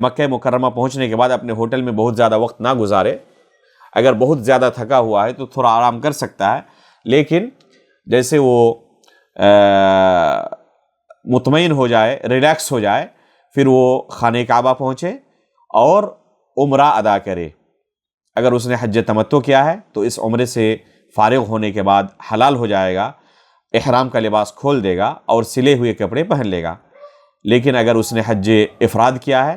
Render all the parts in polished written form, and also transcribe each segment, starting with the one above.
مکہ مکرمہ پہنچنے کے بعد اپنے ہوٹل میں بہت زیادہ وقت نہ گزارے. اگر بہت زیادہ تھکا ہوا ہے تو تھوڑا آرام کر سکتا ہے، لیکن جیسے وہ مطمئن ہو جائے، ریلیکس ہو جائے، پھر وہ خانہ کعبہ پہنچے اور عمرہ ادا کرے. اگر اس نے حج تمتع کیا ہے تو اس عمرے سے فارغ ہونے کے بعد حلال ہو جائے گا، احرام کا لباس کھول دے گا اور سلے ہوئے کپڑے پہن لے گا. لیکن اگر اس نے حج افراد کیا ہے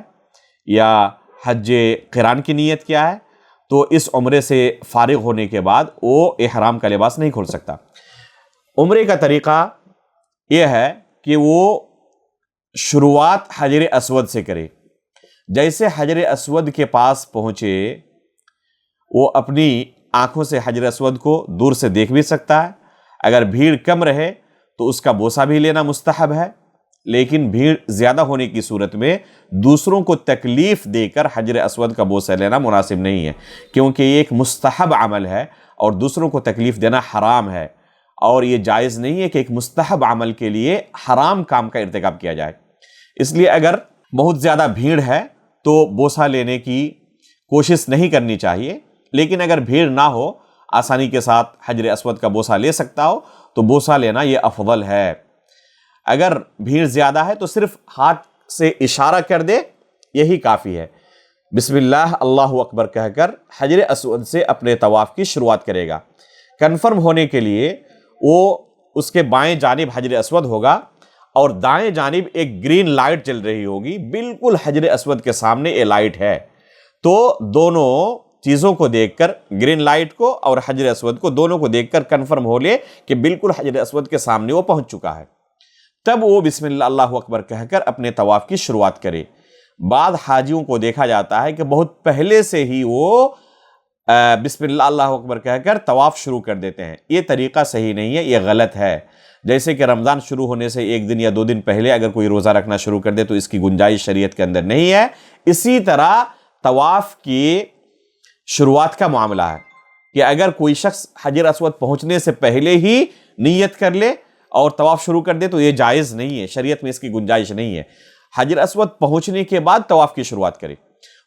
یا حج قران کی نیت کیا ہے تو اس عمرے سے فارغ ہونے کے بعد وہ احرام کا لباس نہیں کھول سکتا. عمرے کا طریقہ یہ ہے کہ وہ شروعات حجر اسود سے کرے. جیسے حجر اسود کے پاس پہنچے وہ اپنی آنکھوں سے حجر اسود کو دور سے دیکھ بھی سکتا ہے. اگر بھیڑ کم رہے تو اس کا بوسہ بھی لینا مستحب ہے، لیکن بھیڑ زیادہ ہونے کی صورت میں دوسروں کو تکلیف دے کر حجر اسود کا بوسہ لینا مناسب نہیں ہے، کیونکہ یہ ایک مستحب عمل ہے اور دوسروں کو تکلیف دینا حرام ہے، اور یہ جائز نہیں ہے کہ ایک مستحب عمل کے لیے حرام کام کا ارتکاب کیا جائے. اس لیے اگر بہت زیادہ بھیڑ ہے تو بوسہ لینے کی کوشش نہیں کرنی چاہیے، لیکن اگر بھیڑ نہ ہو، آسانی کے ساتھ حجر اسود کا بوسہ لے سکتا ہو تو بوسہ لینا یہ افضل ہے. اگر بھیڑ زیادہ ہے تو صرف ہاتھ سے اشارہ کر دے، یہی کافی ہے. بسم اللہ اللہ اکبر کہہ کر حجر اسود سے اپنے طواف کی شروعات کرے گا. کنفرم ہونے کے لیے وہ اس کے بائیں جانب حجر اسود ہوگا اور دائیں جانب ایک گرین لائٹ جل رہی ہوگی. بالکل حجر اسود کے سامنے یہ لائٹ ہے، تو دونوں چیزوں کو دیکھ کر، گرین لائٹ کو اور حجر اسود کو، دونوں کو دیکھ کر کنفرم ہو لے کہ بالکل حجر اسود کے سامنے وہ پہنچ چکا ہے. تب وہ بسم اللہ اللہ اکبر کہہ کر اپنے طواف کی شروعات کرے. بعض حاجیوں کو دیکھا جاتا ہے کہ بہت پہلے سے ہی وہ بسم اللہ اللہ اکبر کہہ کر طواف شروع کر دیتے ہیں. یہ طریقہ صحیح نہیں ہے، یہ غلط ہے. جیسے کہ رمضان شروع ہونے سے ایک دن یا 2 دن پہلے اگر کوئی روزہ رکھنا شروع کر دے تو اس کی گنجائش شریعت کے اندر نہیں ہے. اسی طرح طواف کی شروعات کا معاملہ ہے کہ اگر کوئی شخص حجر اسود پہنچنے سے پہلے ہی نیت کر لے اور طواف شروع کر دے تو یہ جائز نہیں ہے، شریعت میں اس کی گنجائش نہیں ہے. حجر اسود پہنچنے کے بعد طواف کی شروعات کرے.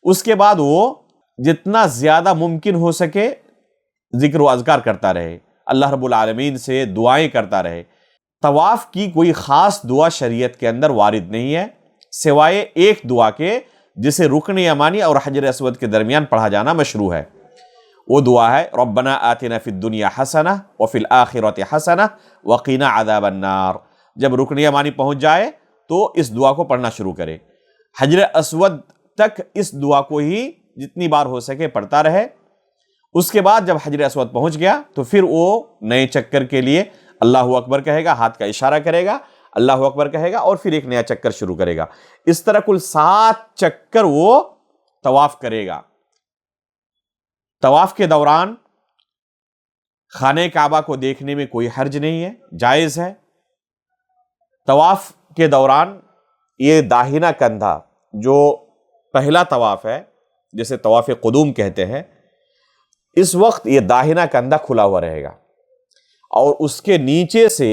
اس کے بعد وہ جتنا زیادہ ممکن ہو سکے ذکر و اذکار کرتا رہے، اللہ رب العالمین سے دعائیں کرتا رہے. طواف کی کوئی خاص دعا شریعت کے اندر وارد نہیں ہے سوائے ایک دعا کے، جسے رکن یمانی اور حجر اسود کے درمیان پڑھا جانا مشروع ہے. وہ دعا ہے ربنا آتنا فی الدنیا حسنہ وفی الآخرۃ حسنہ وقنا عذاب النار. جب رکن یمانی پہنچ جائے تو اس دعا کو پڑھنا شروع کرے. حجر اسود تک اس دعا کو ہی جتنی بار ہو سکے پڑھتا رہے. اس کے بعد جب حجر اسود پہنچ گیا تو پھر وہ نئے چکر کے لیے اللہ اکبر کہے گا، ہاتھ کا اشارہ کرے گا، اللہ اکبر کہے گا اور پھر ایک نیا چکر شروع کرے گا. اس طرح کل 7 چکر وہ طواف کرے گا. طواف کے دوران خانہ کعبہ کو دیکھنے میں کوئی حرج نہیں ہے، جائز ہے. طواف کے دوران یہ داہنا کندھا جو پہلا طواف ہے جسے طواف قدوم کہتے ہیں، اس وقت یہ داہنا کندھا کھلا ہوا رہے گا اور اس کے نیچے سے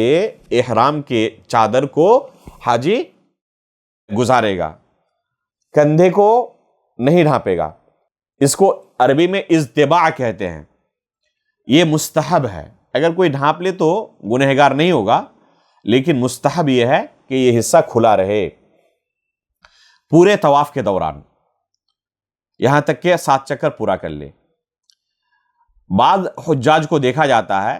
احرام کے چادر کو حاجی گزارے گا، کندھے کو نہیں ڈھانپے گا. اس کو عربی میں اضطباع کہتے ہیں. یہ مستحب ہے، اگر کوئی ڈھانپ لے تو گنہگار نہیں ہوگا، لیکن مستحب یہ ہے کہ یہ حصہ کھلا رہے پورے طواف کے دوران، یہاں تک کہ 7 چکر پورا کر لے. بعض حجاج کو دیکھا جاتا ہے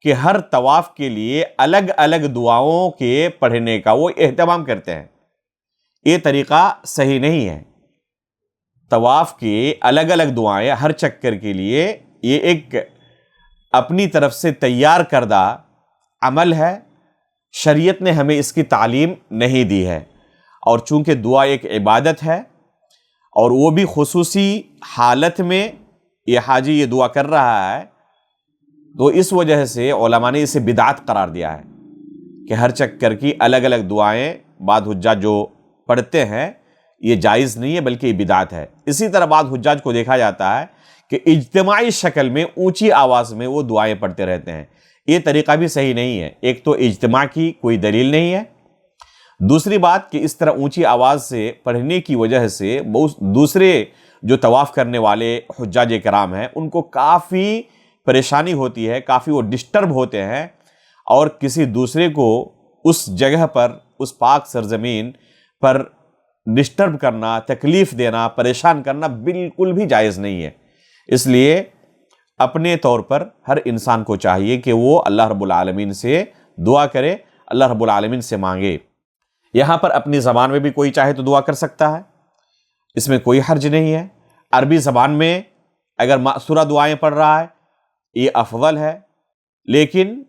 کہ ہر طواف کے لیے الگ الگ دعاؤں کے پڑھنے کا وہ اہتمام کرتے ہیں. یہ طریقہ صحیح نہیں ہے. طواف کی الگ الگ دعائیں ہر چکر کے لیے یہ ایک اپنی طرف سے تیار کردہ عمل ہے. شریعت نے ہمیں اس کی تعلیم نہیں دی ہے، اور چونکہ دعا ایک عبادت ہے اور وہ بھی خصوصی حالت میں یہ حاجی یہ دعا کر رہا ہے، تو اس وجہ سے علماء نے اسے بدعت قرار دیا ہے کہ ہر چکر کی الگ الگ دعائیں بعض حجاج جو پڑھتے ہیں یہ جائز نہیں ہے بلکہ یہ بدعت ہے. اسی طرح بعض حجاج کو دیکھا جاتا ہے کہ اجتماعی شکل میں اونچی آواز میں وہ دعائیں پڑھتے رہتے ہیں. یہ طریقہ بھی صحیح نہیں ہے. ایک تو اجتماع کی کوئی دلیل نہیں ہے، دوسری بات کہ اس طرح اونچی آواز سے پڑھنے کی وجہ سے دوسرے جو طواف کرنے والے حجاج کرام ہیں ان کو کافی پریشانی ہوتی ہے، کافی وہ ڈسٹرب ہوتے ہیں، اور کسی دوسرے کو اس جگہ پر، اس پاک سرزمین پر ڈسٹرب کرنا، تکلیف دینا، پریشان کرنا بالکل بھی جائز نہیں ہے۔ اس لیے اپنے طور پر ہر انسان کو چاہیے کہ وہ اللہ رب العالمین سے دعا کرے، اللہ رب العالمین سے مانگے۔ یہاں پر اپنی زبان میں بھی کوئی چاہے تو دعا کر سکتا ہے، اس میں کوئی حرج نہیں ہے۔ عربی زبان میں اگر مأثورہ دعائیں پڑھ رہا ہے یہ افضل ہے، لیکن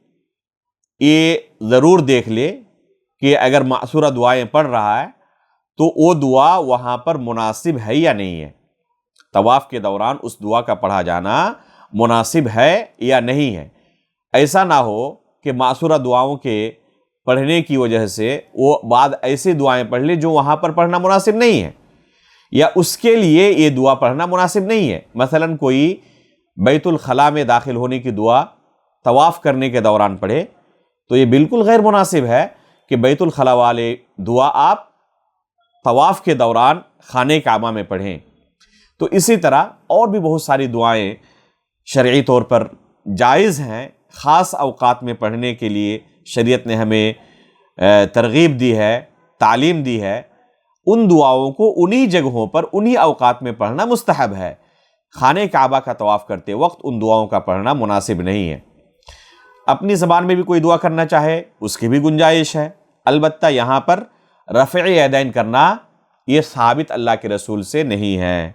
یہ ضرور دیکھ لے کہ اگر مأثورہ دعائیں پڑھ رہا ہے تو وہ دعا وہاں پر مناسب ہے یا نہیں ہے، طواف کے دوران اس دعا کا پڑھا جانا مناسب ہے یا نہیں ہے۔ ایسا نہ ہو کہ مأثورہ دعاؤں کے پڑھنے کی وجہ سے وہ بعد ایسی دعائیں پڑھ لے جو وہاں پر پڑھنا مناسب نہیں ہے، یا اس کے لیے یہ دعا پڑھنا مناسب نہیں ہے۔ مثلا کوئی بیت الخلاء میں داخل ہونے کی دعا طواف کرنے کے دوران پڑھے تو یہ بالکل غیر مناسب ہے کہ بیت الخلاء والے دعا آپ طواف کے دوران خانہ کعبہ میں پڑھیں۔ تو اسی طرح اور بھی بہت ساری دعائیں شرعی طور پر جائز ہیں، خاص اوقات میں پڑھنے کے لیے شریعت نے ہمیں ترغیب دی ہے، تعلیم دی ہے۔ ان دعاؤں کو انہی جگہوں پر انہی اوقات میں پڑھنا مستحب ہے۔ خانہ کعبہ کا طواف کرتے وقت ان دعاؤں کا پڑھنا مناسب نہیں ہے۔ اپنی زبان میں بھی کوئی دعا کرنا چاہے اس کی بھی گنجائش ہے، البتہ یہاں پر رفع یدین کرنا یہ ثابت اللہ کے رسول سے نہیں ہے۔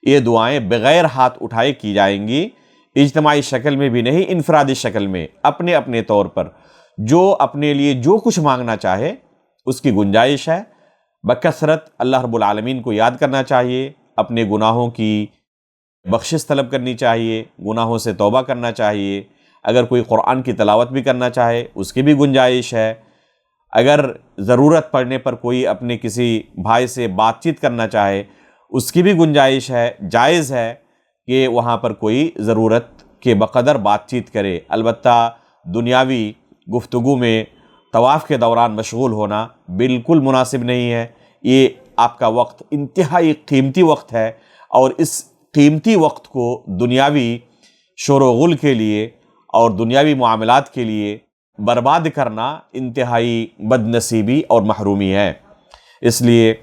یہ دعائیں بغیر ہاتھ اٹھائے کی جائیں گی، اجتماعی شکل میں بھی نہیں، انفرادی شکل میں اپنے اپنے طور پر جو اپنے لیے جو کچھ مانگنا چاہے اس کی گنجائش ہے۔ بکثرت اللہ رب العالمین کو یاد کرنا چاہیے، اپنے گناہوں کی بخشش طلب کرنی چاہیے، گناہوں سے توبہ کرنا چاہیے۔ اگر کوئی قرآن کی تلاوت بھی کرنا چاہے اس کی بھی گنجائش ہے۔ اگر ضرورت پڑنے پر کوئی اپنے کسی بھائی سے بات چیت کرنا چاہے اس کی بھی گنجائش ہے، جائز ہے کہ وہاں پر کوئی ضرورت کے بقدر بات چیت کرے۔ البتہ دنیاوی گفتگو میں طواف کے دوران مشغول ہونا بالکل مناسب نہیں ہے۔ یہ آپ کا وقت انتہائی قیمتی وقت ہے، اور اس قیمتی وقت کو دنیاوی شور و غل کے لیے اور دنیاوی معاملات کے لیے برباد کرنا انتہائی بد نصیبی اور محرومی ہے۔ اس لیے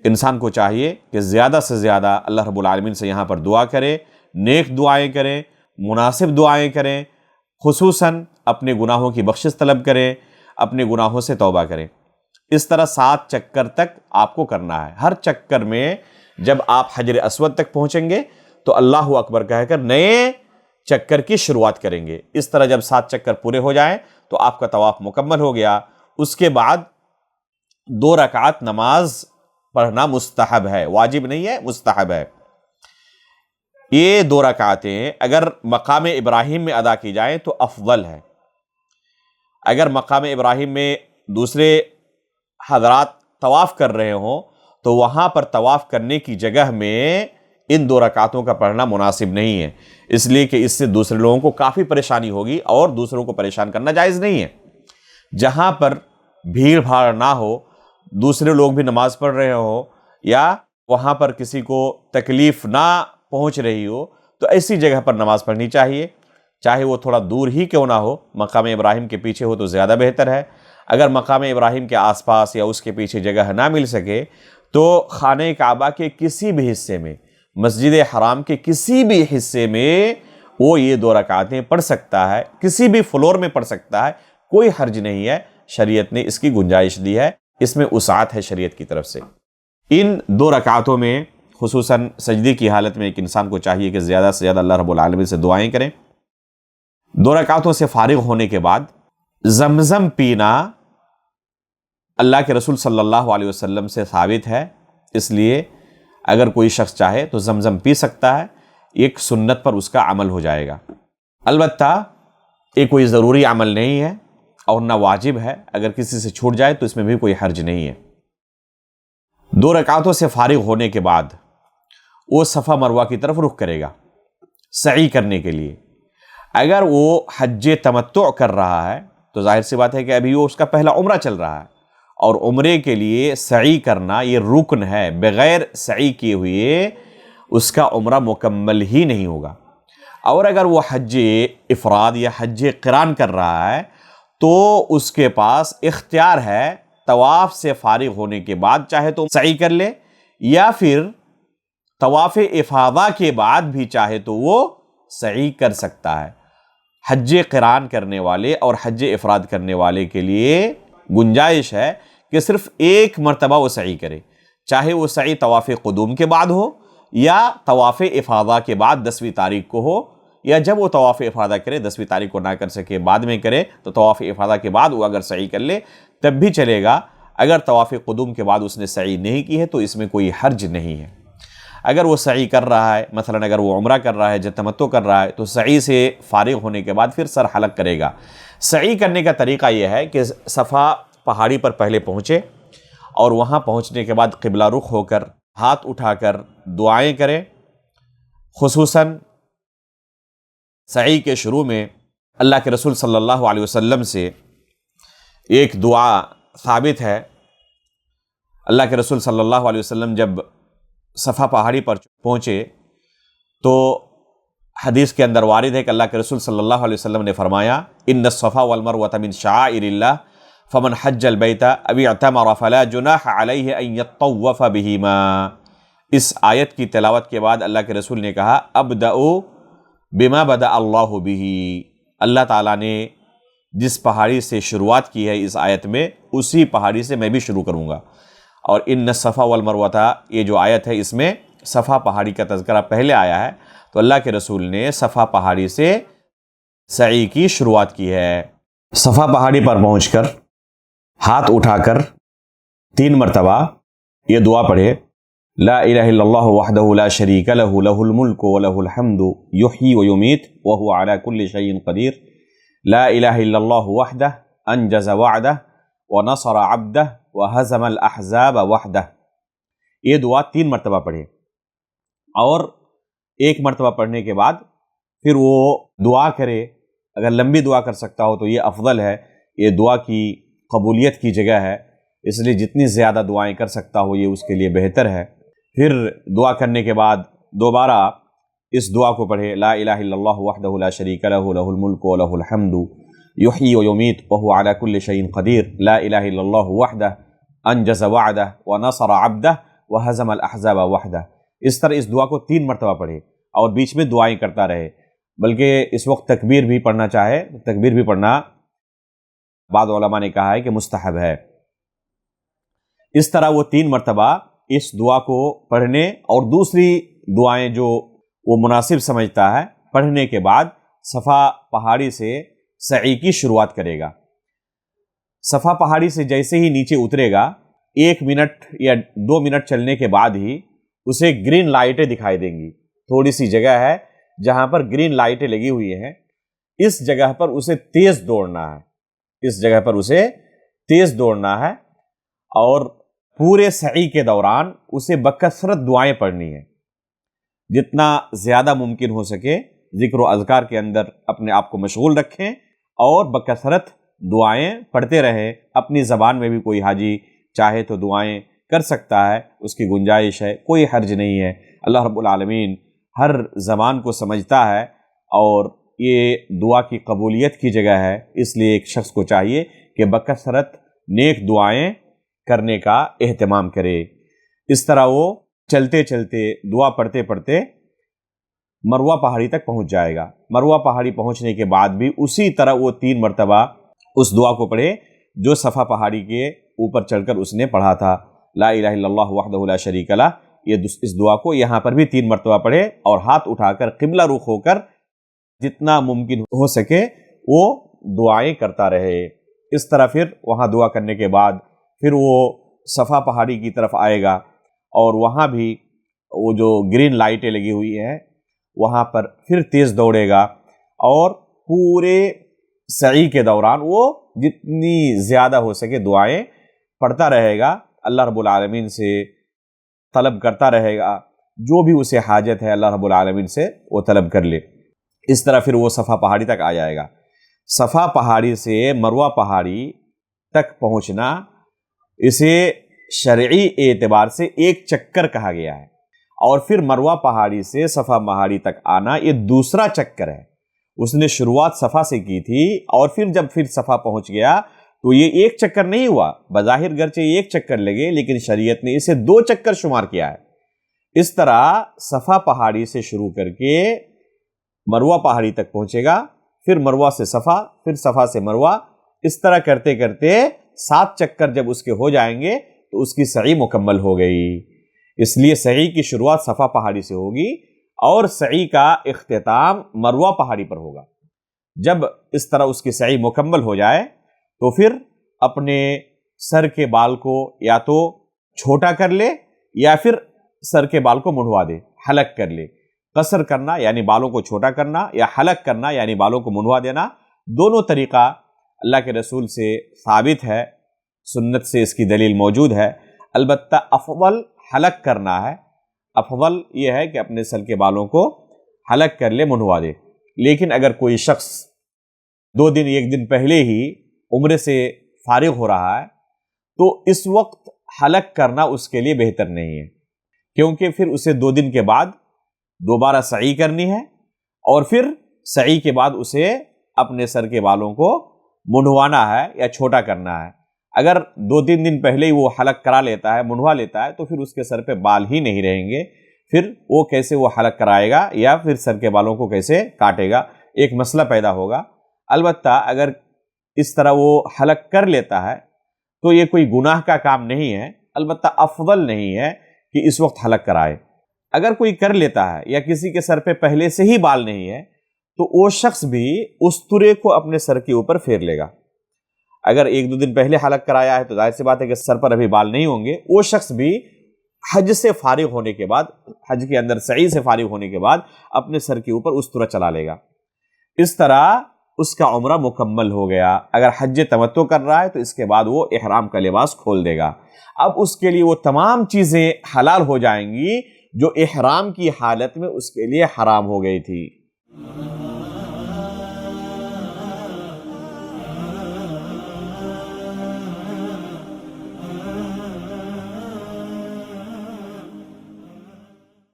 انسان کو چاہیے کہ زیادہ سے زیادہ اللہ رب العالمین سے یہاں پر دعا کرے، نیک دعائیں کریں، مناسب دعائیں کریں، خصوصاً اپنے گناہوں کی بخشش طلب کریں، اپنے گناہوں سے توبہ کریں۔ اس طرح 7 چکر تک آپ کو کرنا ہے۔ ہر چکر میں جب آپ حجر اسود تک پہنچیں گے تو اللہ اکبر کہہ کر نئے چکر کی شروعات کریں گے۔ اس طرح جب 7 چکر پورے ہو جائیں تو آپ کا طواف مکمل ہو گیا۔ اس کے بعد 2 رکعت نماز پڑھنا مستحب ہے، واجب نہیں ہے، مستحب ہے۔ یہ 2 رکعتیں اگر مقام ابراہیم میں ادا کی جائیں تو افضل ہے۔ اگر مقام ابراہیم میں دوسرے حضرات طواف کر رہے ہوں تو وہاں پر طواف کرنے کی جگہ میں ان 2 رکعتوں کا پڑھنا مناسب نہیں ہے، اس لیے کہ اس سے دوسرے لوگوں کو کافی پریشانی ہوگی اور دوسروں کو پریشان کرنا جائز نہیں ہے۔ جہاں پر بھیڑ بھاڑ نہ ہو، دوسرے لوگ بھی نماز پڑھ رہے ہوں، یا وہاں پر کسی کو تکلیف نہ پہنچ رہی ہو، تو ایسی جگہ پر نماز پڑھنی چاہیے، چاہے وہ تھوڑا دور ہی کیوں نہ ہو۔ مقام ابراہیم کے پیچھے ہو تو زیادہ بہتر ہے۔ اگر مقام ابراہیم کے آس پاس یا اس کے پیچھے جگہ نہ مل سکے تو خانہ کعبہ کے کسی بھی حصے میں، مسجد حرام کے کسی بھی حصے میں وہ یہ 2 رکعتیں پڑھ سکتا ہے، کسی بھی فلور میں پڑھ سکتا ہے، کوئی حرج نہیں ہے۔ شریعت نے اس کی گنجائش دی ہے، اس میں وسعت ہے شریعت کی طرف سے۔ ان 2 رکعتوں میں خصوصاً سجدے کی حالت میں ایک انسان کو چاہیے کہ زیادہ سے زیادہ اللہ رب العالمین سے دعائیں کریں۔ 2 رکعتوں سے فارغ ہونے کے بعد زمزم پینا اللہ کے رسول صلی اللہ علیہ وسلم سے ثابت ہے، اس لیے اگر کوئی شخص چاہے تو زمزم پی سکتا ہے، ایک سنت پر اس کا عمل ہو جائے گا۔ البتہ یہ کوئی ضروری عمل نہیں ہے اور نہ واجب ہے، اگر کسی سے چھوٹ جائے تو اس میں بھی کوئی حرج نہیں ہے۔ 2 رکعتوں سے فارغ ہونے کے بعد وہ صفا مروہ کی طرف رخ کرے گا سعی کرنے کے لیے۔ اگر وہ حج تمتع کر رہا ہے تو ظاہر سی بات ہے کہ ابھی وہ اس کا پہلا عمرہ چل رہا ہے اور عمرے کے لیے سعی کرنا یہ رکن ہے، بغیر سعی کیے ہوئے اس کا عمرہ مکمل ہی نہیں ہوگا۔ اور اگر وہ حج افراد یا حج قران کر رہا ہے تو اس کے پاس اختیار ہے طواف سے فارغ ہونے کے بعد چاہے تو سعی کر لے، یا پھر طواف افاضہ کے بعد بھی چاہے تو وہ سعی کر سکتا ہے۔ حج قران کرنے والے اور حج افراد کرنے والے کے لیے گنجائش ہے کہ صرف ایک مرتبہ وہ سعی کرے، چاہے وہ سعی طواف قدوم کے بعد ہو یا طواف افاضہ کے بعد 10ویں تاریخ کو ہو، یا جب وہ طواف افاضہ کرے 10ویں تاریخ کو نہ کر سکے بعد میں کرے تو طواف افاضہ کے بعد وہ اگر سعی کر لے تب بھی چلے گا۔ اگر طواف قدوم کے بعد اس نے سعی نہیں کی ہے تو اس میں کوئی حرج نہیں ہے۔ اگر وہ سعی کر رہا ہے، مثلا اگر وہ عمرہ کر رہا ہے، حج تمتع کر رہا ہے، تو سعی سے فارغ ہونے کے بعد پھر سر حلق کرے گا۔ سعی کرنے کا طریقہ یہ ہے کہ صفا پہاڑی پر پہلے پہنچے اور وہاں پہنچنے کے بعد قبلہ رخ ہو کر ہاتھ اٹھا کر دعائیں کرے۔ خصوصاً سعی کے شروع میں اللہ کے رسول صلی اللہ علیہ وسلم سے ایک دعا ثابت ہے۔ اللہ کے رسول صلی اللہ علیہ وسلم جب صفا پہاڑی پر پہنچے تو حدیث کے اندر وارد ہے کہ اللہ کے رسول صلی اللہ علیہ وسلم نے فرمایا ان الصفا والمروۃ من شعائر اللہ فمن حج البیت او اعتمر فلا جناح علیہ ان یطوف بہما۔ اس آیت کی تلاوت کے بعد اللہ کے رسول نے کہا ابدأوا بما بدأ اللہ بہ، اللہ تعالیٰ نے جس پہاڑی سے شروعات کی ہے اس آیت میں اسی پہاڑی سے میں بھی شروع کروں گا۔ اور ان الصفا والمروۃ، یہ جو آیت ہے اس میں صفا پہاڑی کا تذکرہ پہلے آیا ہے، تو اللہ کے رسول نے صفا پہاڑی سے سعی کی شروعات کی ہے۔ صفا پہاڑی پر پہنچ کر ہاتھ اٹھا کر 3 مرتبہ یہ دعا پڑھے، لا الہ الا اللہ وحدہ لا شریک لہ لہ الملک ولہ الحمد یحیی ویمیت وہو علی کل شیء قدیر، لا الہ الا اللہ وحدہ انجز وعدہ ونصر عبدہ وہزم الاحزاب وحدہ۔ یہ دعا 3 مرتبہ پڑھے، اور 1 مرتبہ پڑھنے کے بعد پھر وہ دعا کرے۔ اگر لمبی دعا کر سکتا ہو تو یہ افضل ہے، یہ دعا کی قبولیت کی جگہ ہے، اس لیے جتنی زیادہ دعائیں کر سکتا ہو یہ اس کے لیے بہتر ہے۔ پھر دعا کرنے کے بعد دوبارہ اس دعا کو پڑھے، لا الہ الا اللہ وحدہ لا شریک لہ لہ الملک ولہ الحمد یحیی ویمیت وہو علی کل شیء قدیر، لا الہ الا اللہ وحدہ انجز وعدہ ونصر عبدہ وہزم الاحزاب وحدہ۔ اس طرح اس دعا کو 3 مرتبہ پڑھے اور بیچ میں دعائیں کرتا رہے، بلکہ اس وقت تکبیر بھی پڑھنا چاہے تکبیر بھی پڑھنا بعض علماء نے کہا ہے کہ مستحب ہے۔ اس طرح وہ 3 مرتبہ اس دعا کو پڑھنے اور دوسری دعائیں جو وہ مناسب سمجھتا ہے پڑھنے کے بعد صفا پہاڑی سے سعی کی شروعات کرے گا۔ صفا پہاڑی سے جیسے ہی نیچے اترے گا 1 منٹ یا 2 منٹ چلنے کے بعد ہی اسے گرین لائٹیں دکھائی دیں گی۔ تھوڑی سی جگہ ہے جہاں پر گرین لائٹیں لگی ہوئی ہیں، اس جگہ پر اسے تیز دوڑنا ہے، اس جگہ پر اسے تیز دوڑنا ہے، اور پورے سعی کے دوران اسے بکثرت دعائیں پڑھنی ہیں۔ جتنا زیادہ ممکن ہو سکے ذکر و اذکار کے اندر اپنے آپ کو مشغول رکھیں اور بکثرت دعائیں پڑھتے رہیں۔ اپنی زبان میں بھی کوئی حاجی چاہے تو دعائیں کر سکتا ہے، اس کی گنجائش ہے، کوئی حرج نہیں ہے۔ اللہ رب العالمین ہر زبان کو سمجھتا ہے اور یہ دعا کی قبولیت کی جگہ ہے، اس لیے ایک شخص کو چاہیے کہ بکثرت نیک دعائیں کرنے کا اہتمام کرے۔ اس طرح وہ چلتے چلتے دعا پڑھتے پڑھتے مروہ پہاڑی تک پہنچ جائے گا۔ مروہ پہاڑی پہنچنے کے بعد بھی اسی طرح وہ 3 مرتبہ اس دعا کو پڑھے جو صفا پہاڑی کے اوپر چڑھ کر اس نے پڑھا تھا، لا الہ الا اللہ وحدہ لا شریک لہ۔ اس دعا کو یہاں پر بھی 3 مرتبہ پڑھے اور ہاتھ اٹھا کر قبلہ رخ ہو کر جتنا ممکن ہو سکے وہ دعائیں کرتا رہے۔ اس طرح پھر وہاں دعا کرنے کے بعد پھر وہ صفا پہاڑی کی طرف آئے گا، اور وہاں بھی وہ جو گرین لائٹیں لگی ہوئی ہیں وہاں پر پھر تیز دوڑے گا، اور پورے سعی کے دوران وہ جتنی زیادہ ہو سکے دعائیں پڑھتا رہے گا، اللہ رب العالمین سے طلب کرتا رہے گا، جو بھی اسے حاجت ہے اللہ رب العالمین سے وہ طلب کر لے۔ اس طرح پھر وہ صفا پہاڑی تک آ جائے گا۔ صفا پہاڑی سے مروہ پہاڑی تک پہنچنا اسے شرعی اعتبار سے ایک چکر کہا گیا ہے، اور پھر مروہ پہاڑی سے صفا پہاڑی تک آنا یہ دوسرا چکر ہے۔ اس نے شروعات صفا سے کی تھی، اور پھر جب صفا پہنچ گیا تو یہ ایک چکر نہیں ہوا، بظاہر گرچہ ایک چکر لگے لیکن شریعت نے اسے 2 چکر شمار کیا ہے۔ اس طرح صفا پہاڑی سے شروع کر کے مروہ پہاڑی تک پہنچے گا، پھر مروہ سے صفا، پھر صفا سے مروہ، اس طرح کرتے کرتے 7 چکر جب اس کے ہو جائیں گے تو اس کی سعی مکمل ہو گئی۔ اس لیے سعی کی شروعات صفا پہاڑی سے ہوگی اور سعی کا اختتام مروہ پہاڑی پر ہوگا۔ جب اس طرح اس کی سعی مکمل ہو جائے تو پھر اپنے سر کے بال کو یا تو چھوٹا کر لے یا پھر سر کے بال کو منڈوا دے، حلق کر لے۔ قصر کرنا یعنی بالوں کو چھوٹا کرنا، یا حلق کرنا یعنی بالوں کو منڈوا دینا، دونوں طریقہ اللہ کے رسول سے ثابت ہے، سنت سے اس کی دلیل موجود ہے۔ البتہ افضل حلق کرنا ہے، افضل یہ ہے کہ اپنے سر کے بالوں کو حلق کر لے، منڈوا دے۔ لیکن اگر کوئی شخص 2 دن 1 دن پہلے ہی عمرے سے فارغ ہو رہا ہے تو اس وقت حلق کرنا اس کے لیے بہتر نہیں ہے، کیونکہ پھر اسے 2 دن کے بعد دوبارہ سعی کرنی ہے، اور پھر سعی کے بعد اسے اپنے سر کے بالوں کو منڈوانا ہے یا چھوٹا کرنا ہے۔ اگر 2-3 دن پہلے ہی وہ حلق کرا لیتا ہے، منڈوا لیتا ہے، تو پھر اس کے سر پہ بال ہی نہیں رہیں گے، پھر وہ کیسے وہ حلق کرائے گا یا پھر سر کے بالوں کو کیسے کاٹے گا، ایک مسئلہ پیدا ہوگا۔ البتہ اگر اس طرح وہ حلق کر لیتا ہے تو یہ کوئی گناہ کا کام نہیں ہے، البتہ افضل نہیں ہے کہ اس وقت حلق کرائے۔ اگر کوئی کر لیتا ہے یا کسی کے سر پہ پہلے سے ہی بال نہیں ہے تو وہ شخص بھی استرے کو اپنے سر کے اوپر پھیر لے گا۔ اگر 1-2 دن پہلے حلق کرایا ہے تو ظاہر سی بات ہے کہ سر پر ابھی بال نہیں ہوں گے، وہ شخص بھی حج سے فارغ ہونے کے بعد، حج کے اندر سعی سے فارغ ہونے کے بعد اپنے سر کے اوپر استرا چلا لے گا۔ اس طرح اس کا عمرہ مکمل ہو گیا۔ اگر حج تمتع کر رہا ہے تو اس کے بعد وہ احرام کا لباس کھول دے گا۔ اب اس کے لیے وہ تمام چیزیں حلال ہو جائیں گی جو احرام کی حالت میں اس کے لیے حرام ہو گئی تھی۔